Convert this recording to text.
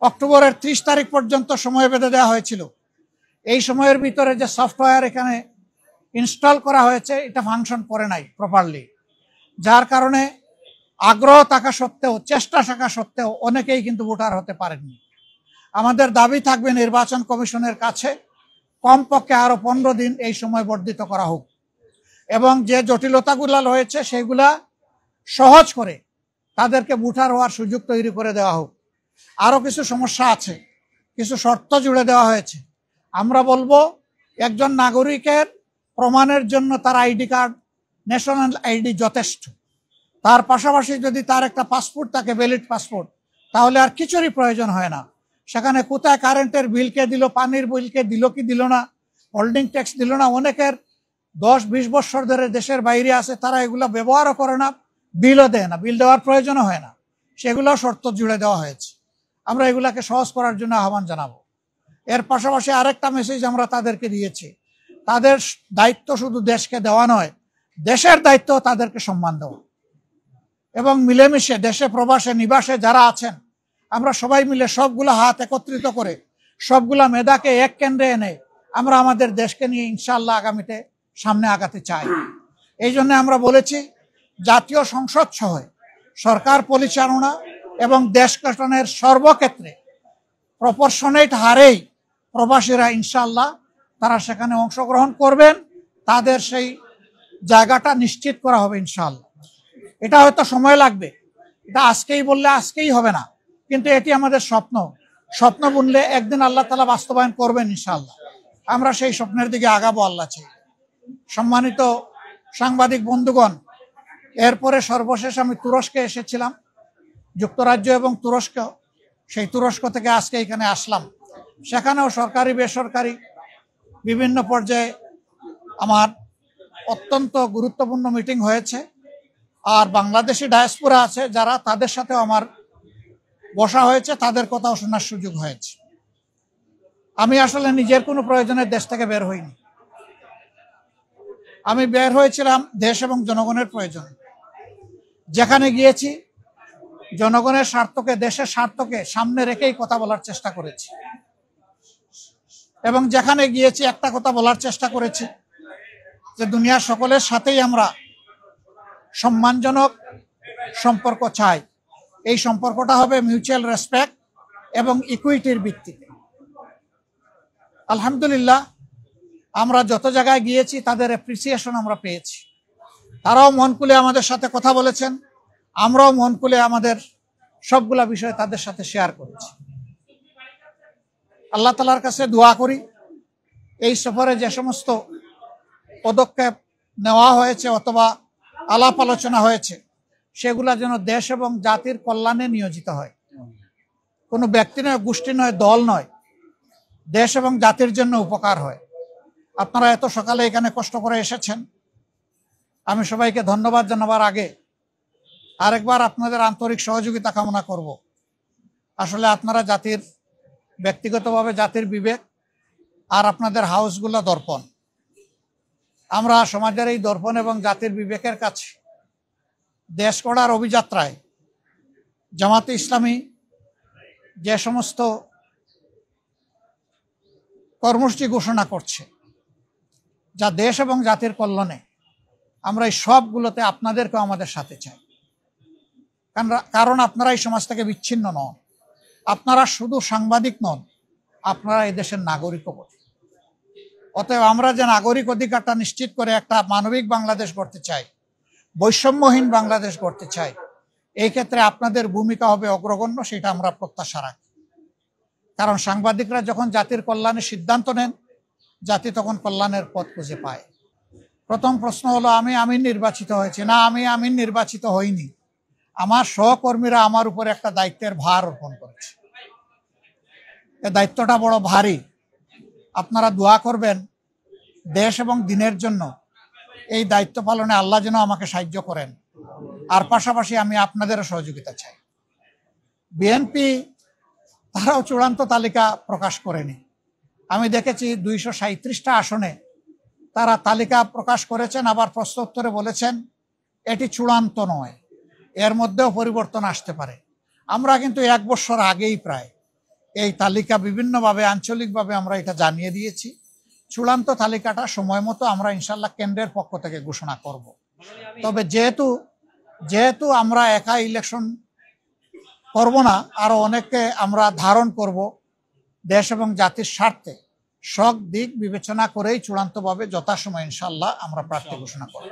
অক্টোবরের 30 তারিখ পর্যন্ত সময় বেঁধে দেওয়া হয়েছিল। এই সময়ের ভিতরে যে সফটওয়্যার এখানে ইনস্টল করা হয়েছে এটা ফাংশন করে নাই প্রপারলি, যার কারণে আগ্রহ থাকা সত্ত্বেও, চেষ্টা থাকা সত্ত্বেও অনেকেই কিন্তু ভোটার হতে পারেননি। আমাদের দাবি থাকবে নির্বাচন কমিশনের কাছে কমপক্ষে আরো 15 দিন এই সময় বর্ধিত করা হোক এবং যে জটিলতাগুলো রয়েছে সেগুলা সহজ করে তাদেরকে ভোটার হওয়ার সুযোগ তৈরি করে দেওয়া হোক। আরো কিছু সমস্যা আছে, কিছু শর্ত জুড়ে দেওয়া হয়েছে। আমরা বলবো একজন নাগরিকের প্রমাণের জন্য তার আইডি কার্ড, ন্যাশনাল আইডি যথেষ্ট। তার পাশাপাশি যদি তার একটা পাসপোর্ট থাকে, ভ্যালিড পাসপোর্ট, তাহলে আর কিছুরই প্রয়োজন হয় না। সেখানে কোথায় কারেন্টের বিল কে দিল, পানির বিল কে দিল কি দিল না, হোল্ডিং ট্যাক্স দিল না, অনেকের 10-20 বছর ধরে দেশের বাইরে আছে, তারা এগুলো ব্যবহারও করে না, বিলও দেয় না, বিল দেওয়ার প্রয়োজনও হয় না, সেগুলো শর্ত জুড়ে দেওয়া হয়েছে। আমরা এগুলাকে সহজ করার জন্য আহ্বান জানাবো। এর পাশাপাশি আরেকটা মেসেজ আমরা তাদেরকে দিয়েছি, তাদের দায়িত্ব শুধু দেশকে দেওয়া নয়, দেশের দায়িত্ব তাদেরকে সম্মান দেওয়া এবং মিলেমিশে দেশে প্রবাসে নিবাসে যারা আছেন আমরা সবাই মিলে সবগুলা হাত একত্রিত করে সবগুলা মেধাকে এক কেন্দ্রে এনে আমরা আমাদের দেশকে নিয়ে ইনশাআল্লাহ আগামীতে সামনে আগাতে চাই। এই জন্য আমরা বলেছি জাতীয় সংসদ সহ সরকার পরিচালনা এবং দেশ গঠনের সর্বক্ষেত্রে প্রপোর্শনেট হারেই প্রবাসীরা ইনশাআল্লাহ তারা সেখানে অংশগ্রহণ করবেন, তাদের সেই জায়গাটা নিশ্চিত করা হবে ইনশাআল্লাহ। এটা হয়তো সময় লাগবে, এটা আজকেই বললে আজকেই হবে না, কিন্তু এটি আমাদের স্বপ্ন বুনলে একদিন আল্লাহ তাআলা বাস্তবায়ন করবেন ইনশাআল্লাহ। আমরা সেই স্বপ্নের দিকে আগাবো আল্লাহ চাই। সম্মানিত সাংবাদিক বন্ধুগণ, এরপরে সর্বশেষ আমি তুরস্কে এসেছিলাম, যুক্তরাজ্য এবং তুরস্ক, সেই তুরস্ক থেকে আজকে এখানে আসলাম। সেখানেও সরকারি বেসরকারি বিভিন্ন পর্যায়ে আমার অত্যন্ত গুরুত্বপূর্ণ মিটিং হয়েছে। আর বাংলাদেশি ডায়াসপোরা আছে যারা, তাদের সাথেও আমার বসা হয়েছে, তাদের কথাও শোনার সুযোগ হয়েছে। আমি আসলে নিজের কোনো প্রয়োজনে দেশ থেকে বের হইনি, আমি বের হয়েছিলাম দেশ এবং জনগণের প্রয়োজনে। যেখানে গিয়েছি জনগণের স্বার্থকে, দেশের স্বার্থকে সামনে রেখেই কথা বলার চেষ্টা করেছি এবং যেখানে গিয়েছি একটা কথা বলার চেষ্টা করেছি যে দুনিয়ার সকলের সাথেই আমরা সম্মানজনক সম্পর্ক চাই। এই সম্পর্কটা হবে মিউচুয়াল রেসপেক্ট এবং ইকুইটির ভিত্তিতে। আলহামদুলিল্লাহ, আমরা যত জায়গায় গিয়েছি তাদের অ্যাপ্রিসিয়েশন আমরা পেয়েছি। তারাও মন খুলে আমাদের সাথে কথা বলেছেন, আমরাও মন খুলে আমাদের সবগুলা বিষয় তাদের সাথে শেয়ার করেছি। আল্লাহ তাআলার কাছে দোয়া করি এই সফরে যে সমস্ত পদক্ষেপ নেওয়া হয়েছে অথবা আলাপ আলোচনা হয়েছে সেগুলা যেন দেশ এবং জাতির কল্যাণে নিয়োজিত হয়। কোনো ব্যক্তি নয়, গোষ্ঠী নয়, দল নয়, দেশ এবং জাতির জন্য উপকার হয়। আপনারা এত সকালে এখানে কষ্ট করে এসেছেন, আমি সবাইকে ধন্যবাদ জানাবার আগে আরেকবার আপনাদের আন্তরিক সহযোগিতা কামনা করব। আসলে আপনারা জাতির, ব্যক্তিগতভাবে জাতির বিবেক, আর আপনাদের হাউসগুলো দর্পণ। আমরা সমাজের এই দর্পণ এবং জাতির বিবেকের কাছে দেশ গড়ার অভিযাত্রায় জামাতে ইসলামী যে সমস্ত কর্মসূচি ঘোষণা করছে যা দেশ এবং জাতির কল্যাণে, আমরা এই সবগুলোতে আপনাদেরকেও আমাদের সাথে চাই। কারণ আপনারা এই সমাজ থেকে বিচ্ছিন্ন নন, আপনারা শুধু সাংবাদিক নন, আপনারা এই দেশের নাগরিকও বটে। অতএব আমরা যে নাগরিক অধিকারটা নিশ্চিত করে একটা মানবিক বাংলাদেশ গড়তে চাই, বৈষম্যহীন বাংলাদেশ গড়তে চাই, এই ক্ষেত্রে আপনাদের ভূমিকা হবে অগ্রগণ্য, সেটা আমরা প্রত্যাশা রাখি। কারণ সাংবাদিকরা যখন জাতির কল্যাণের সিদ্ধান্ত নেন, জাতি তখন কল্যাণের পথ খুঁজে পায়। প্রথম প্রশ্ন হলো, আমি নির্বাচিত হয়েছি না, আমি নির্বাচিত হইনি। আমার সহকর্মীরা আমার উপরে একটা দায়িত্বের ভার অর্পণ করেছে। এই দায়িত্বটা বড় ভারী। আপনারা দোয়া করবেন দেশ এবং দিনের জন্য, এই দায়িত্ব পালনে আল্লাহ যেন আমাকে সাহায্য করেন। আর পাশাপাশি আমি আপনাদেরও সহযোগিতা চাই। বিএনপি তারাও চূড়ান্ত তালিকা প্রকাশ করেনি। আমি দেখেছি 237টা আসনে তারা তালিকা প্রকাশ করেছেন, আবার প্রশ্নোত্তরে বলেছেন এটি চূড়ান্ত নয়, এর মধ্যেও পরিবর্তন আসতে পারে। আমরা কিন্তু 1 বছর আগেই প্রায় এই তালিকা বিভিন্নভাবে আঞ্চলিকভাবে আমরা এটা জানিয়ে দিয়েছি। চূড়ান্ত তালিকাটা সময় মতো আমরা ইনশাল্লাহ কেন্দ্রের পক্ষ থেকে ঘোষণা করব। তবে যেহেতু আমরা একা ইলেকশন করব না, আরো অনেককে আমরা ধারণ করব, দেশ এবং জাতির স্বার্থে সব দিক বিবেচনা করেই চূড়ান্তভাবে যথাসময় ইনশাল্লাহ আমরা প্রার্থী ঘোষণা করব।